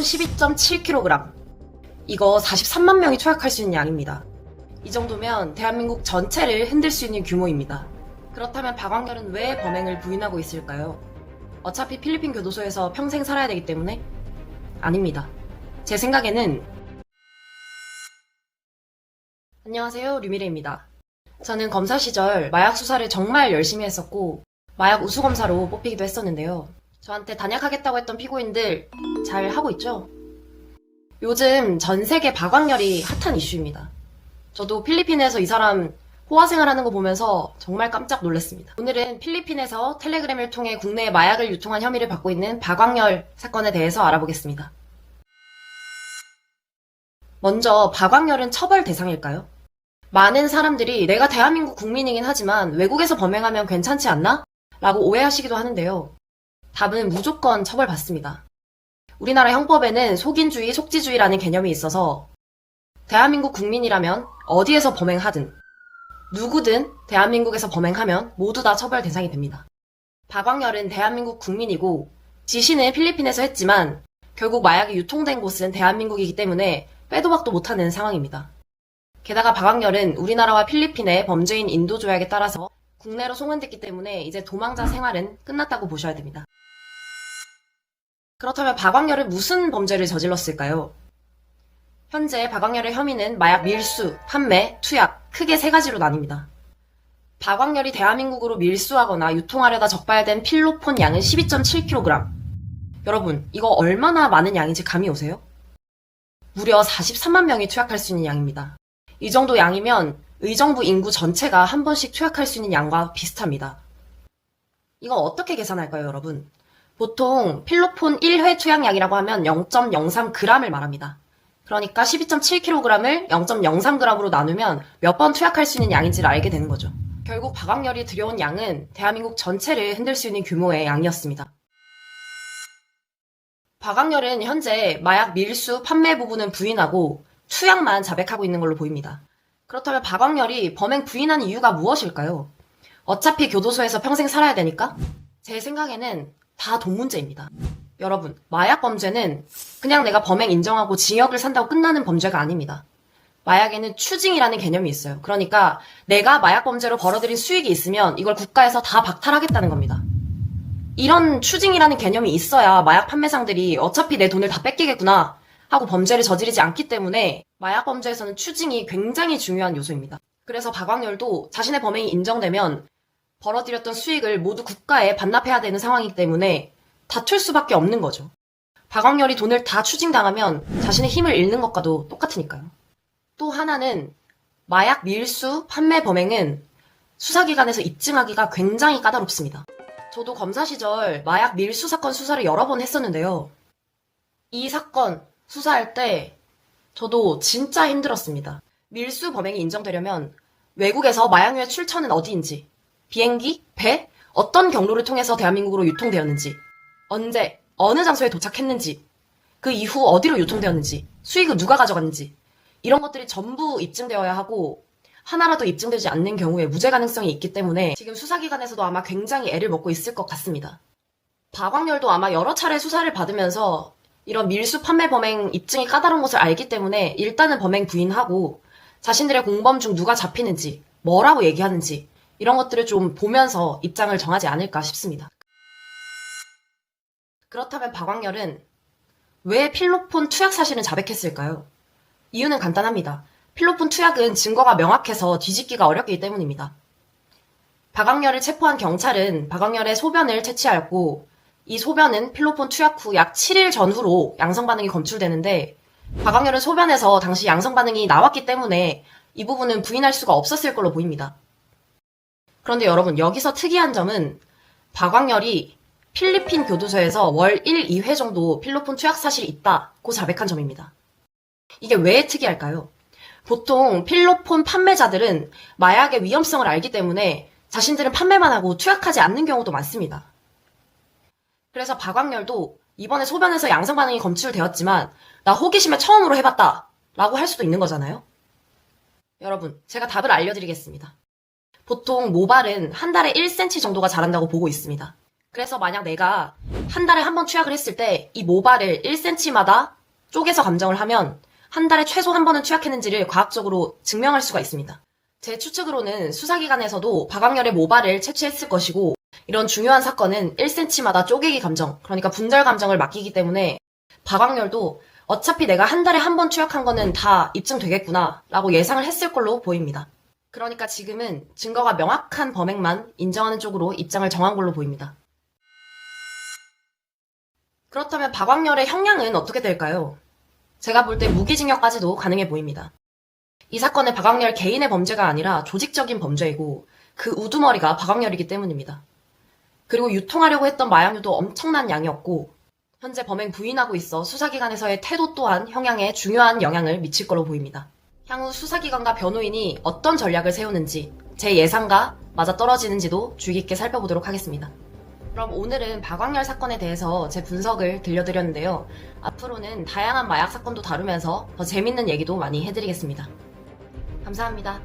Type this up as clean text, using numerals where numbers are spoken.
12.7kg. 이거 43만 명이 투약할 수 있는 양입니다. 이 정도면 대한민국 전체를 흔들 수 있는 규모입니다. 그렇다면 박광렬은 왜 범행을 부인하고 있을까요? 어차피 필리핀 교도소에서 평생 살아야 되기 때문에? 아닙니다. 제 생각에는 안녕하세요, 류미래입니다. 저는 검사 시절 마약 수사를 정말 열심히 했었고 마약 우수검사로 뽑히기도 했었는데요. 저한테 단약하겠다고 했던 피고인들 잘 하고 있죠? 요즘 전 세계 박광렬이 핫한 이슈입니다. 저도 필리핀에서 이 사람 호화 생활하는 거 보면서 정말 깜짝 놀랐습니다. 오늘은 필리핀에서 텔레그램을 통해 국내에 마약을 유통한 혐의를 받고 있는 박광렬 사건에 대해서 알아보겠습니다. 먼저 박광렬은 처벌 대상일까요? 많은 사람들이 내가 대한민국 국민이긴 하지만 외국에서 범행하면 괜찮지 않나? 라고 오해하시기도 하는데요. 답은 무조건 처벌받습니다. 우리나라 형법에는 속인주의, 속지주의라는 개념이 있어서 대한민국 국민이라면 어디에서 범행하든 누구든 대한민국에서 범행하면 모두 다 처벌 대상이 됩니다. 박광렬은 대한민국 국민이고 지시는 필리핀에서 했지만 결국 마약이 유통된 곳은 대한민국이기 때문에 빼도 박도 못하는 상황입니다. 게다가 박광렬은 우리나라와 필리핀의 범죄인 인도 조약에 따라서 국내로 송환됐기 때문에 이제 도망자 생활은 끝났다고 보셔야 됩니다. 그렇다면 박광렬은 무슨 범죄를 저질렀을까요? 현재 박광렬의 혐의는 마약 밀수, 판매, 투약 크게 세 가지로 나뉩니다. 박광렬이 대한민국으로 밀수하거나 유통하려다 적발된 필로폰 양은 12.7kg. 여러분, 이거 얼마나 많은 양인지 감이 오세요? 무려 43만 명이 투약할 수 있는 양입니다. 이 정도 양이면 의정부 인구 전체가 한 번씩 투약할 수 있는 양과 비슷합니다. 이건 어떻게 계산할까요, 여러분? 보통 필로폰 1회 투약량이라고 하면 0.03g을 말합니다. 그러니까 12.7kg을 0.03g으로 나누면 몇 번 투약할 수 있는 양인지를 알게 되는 거죠. 결국 박광렬이 들여온 양은 대한민국 전체를 흔들 수 있는 규모의 양이었습니다. 박광렬은 현재 마약 밀수, 판매 부분은 부인하고 투약만 자백하고 있는 걸로 보입니다. 그렇다면 박광렬이 범행 부인한 이유가 무엇일까요? 어차피 교도소에서 평생 살아야 되니까? 제 생각에는 다 돈 문제입니다. 여러분, 마약 범죄는 그냥 내가 범행 인정하고 징역을 산다고 끝나는 범죄가 아닙니다. 마약에는 추징이라는 개념이 있어요. 그러니까 내가 마약 범죄로 벌어들인 수익이 있으면 이걸 국가에서 다 박탈하겠다는 겁니다. 이런 추징이라는 개념이 있어야 마약 판매상들이 어차피 내 돈을 다 뺏기겠구나 하고 범죄를 저지르지 않기 때문에 마약 범죄에서는 추징이 굉장히 중요한 요소입니다. 그래서 박광렬도 자신의 범행이 인정되면 벌어들였던 수익을 모두 국가에 반납해야 되는 상황이기 때문에 다툴 수밖에 없는 거죠. 박광렬이 돈을 다 추징당하면 자신의 힘을 잃는 것과도 똑같으니까요. 또 하나는 마약 밀수, 판매 범행은 수사기관에서 입증하기가 굉장히 까다롭습니다. 저도 검사 시절 마약 밀수 사건 수사를 여러 번 했었는데요. 이 사건 수사할 때 저도 진짜 힘들었습니다. 밀수 범행이 인정되려면 외국에서 마약류의 출처는 어디인지, 비행기, 배, 어떤 경로를 통해서 대한민국으로 유통되었는지, 언제, 어느 장소에 도착했는지, 그 이후 어디로 유통되었는지, 수익을 누가 가져갔는지 이런 것들이 전부 입증되어야 하고 하나라도 입증되지 않는 경우에 무죄 가능성이 있기 때문에 지금 수사기관에서도 아마 굉장히 애를 먹고 있을 것 같습니다. 박광렬도 아마 여러 차례 수사를 받으면서 이런 밀수 판매 범행 입증이 까다로운 것을 알기 때문에 일단은 범행 부인하고 자신들의 공범 중 누가 잡히는지, 뭐라고 얘기하는지 이런 것들을 좀 보면서 입장을 정하지 않을까 싶습니다. 그렇다면 박광렬은 왜 필로폰 투약 사실은 자백했을까요? 이유는 간단합니다. 필로폰 투약은 증거가 명확해서 뒤집기가 어렵기 때문입니다. 박광렬을 체포한 경찰은 박광렬의 소변을 채취하였고 이 소변은 필로폰 투약 후 약 7일 전후로 양성 반응이 검출되는데 박광렬은 소변에서 당시 양성 반응이 나왔기 때문에 이 부분은 부인할 수가 없었을 걸로 보입니다. 그런데 여러분, 여기서 특이한 점은 박광렬이 필리핀 교도소에서 월 1, 2회 정도 필로폰 투약 사실이 있다고 자백한 점입니다. 이게 왜 특이할까요? 보통 필로폰 판매자들은 마약의 위험성을 알기 때문에 자신들은 판매만 하고 투약하지 않는 경우도 많습니다. 그래서 박광렬도 이번에 소변에서 양성 반응이 검출되었지만 나 호기심에 처음으로 해봤다 라고 할 수도 있는 거잖아요. 여러분, 제가 답을 알려드리겠습니다. 보통 모발은 한 달에 1cm 정도가 자란다고 보고 있습니다. 그래서 만약 내가 한 달에 한 번 투약을 했을 때 이 모발을 1cm마다 쪼개서 감정을 하면 한 달에 최소 한 번은 투약했는지를 과학적으로 증명할 수가 있습니다. 제 추측으로는 수사기관에서도 박광렬의 모발을 채취했을 것이고 이런 중요한 사건은 1cm마다 쪼개기 감정, 그러니까 분절 감정을 맡기기 때문에 박광렬도 어차피 내가 한 달에 한 번 투약한 거는 다 입증되겠구나 라고 예상을 했을 걸로 보입니다. 그러니까 지금은 증거가 명확한 범행만 인정하는 쪽으로 입장을 정한 걸로 보입니다. 그렇다면 박광렬의 형량은 어떻게 될까요? 제가 볼 때 무기징역까지도 가능해 보입니다. 이 사건은 박광렬 개인의 범죄가 아니라 조직적인 범죄이고 그 우두머리가 박광렬이기 때문입니다. 그리고 유통하려고 했던 마약류도 엄청난 양이었고 현재 범행 부인하고 있어 수사기관에서의 태도 또한 형량에 중요한 영향을 미칠 걸로 보입니다. 향후 수사기관과 변호인이 어떤 전략을 세우는지 제 예상과 맞아떨어지는지도 주의 깊게 살펴보도록 하겠습니다. 그럼 오늘은 박광렬 사건에 대해서 제 분석을 들려드렸는데요. 앞으로는 다양한 마약 사건도 다루면서 더 재밌는 얘기도 많이 해드리겠습니다. 감사합니다.